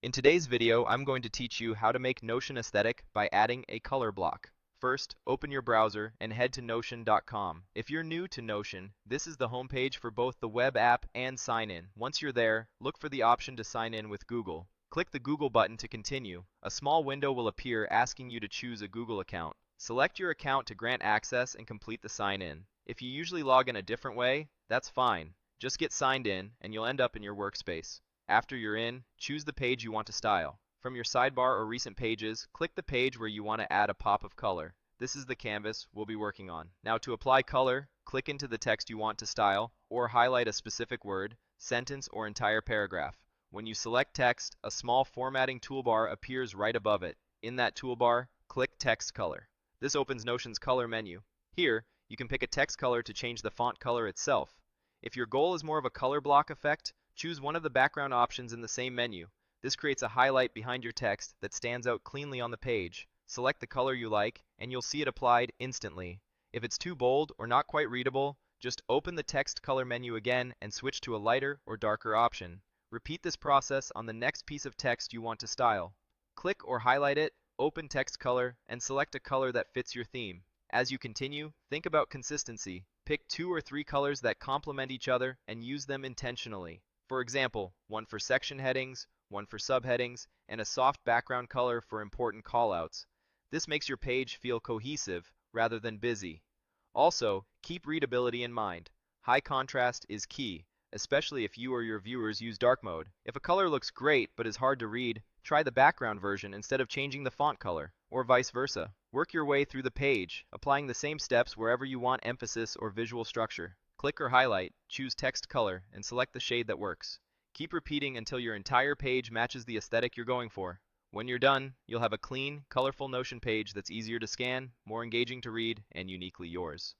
In today's video, I'm going to teach you how to make Notion aesthetic by adding a color block. First, open your browser and head to Notion.com. If you're new to Notion, this is the homepage for both the web app and sign in. Once you're there, look for the option to sign in with Google. Click the Google button to continue. A small window will appear asking you to choose a Google account. Select your account to grant access and complete the sign in. If you usually log in a different way, that's fine. Just get signed in and you'll end up in your workspace. After you're in, choose the page you want to style. From your sidebar or recent pages, click the page where you want to add a pop of color. This is the canvas we'll be working on. Now to apply color, click into the text you want to style, or highlight a specific word, sentence, or entire paragraph. When you select text, a small formatting toolbar appears right above it. In that toolbar, click Text Color. This opens Notion's color menu. Here, you can pick a text color to change the font color itself. If your goal is more of a color block effect, choose one of the background options in the same menu. This creates a highlight behind your text that stands out cleanly on the page. Select the color you like, and you'll see it applied instantly. If it's too bold or not quite readable, just open the text color menu again and switch to a lighter or darker option. Repeat this process on the next piece of text you want to style. Click or highlight it, open text color, and select a color that fits your theme. As you continue, think about consistency. Pick 2 or 3 colors that complement each other and use them intentionally. For example, one for section headings, one for subheadings, and a soft background color for important callouts. This makes your page feel cohesive rather than busy. Also, keep readability in mind. High contrast is key, especially if you or your viewers use dark mode. If a color looks great but is hard to read, try the background version instead of changing the font color, or vice versa. Work your way through the page, applying the same steps wherever you want emphasis or visual structure. Click or highlight, choose text color, and select the shade that works. Keep repeating until your entire page matches the aesthetic you're going for. When you're done, you'll have a clean, colorful Notion page that's easier to scan, more engaging to read, and uniquely yours.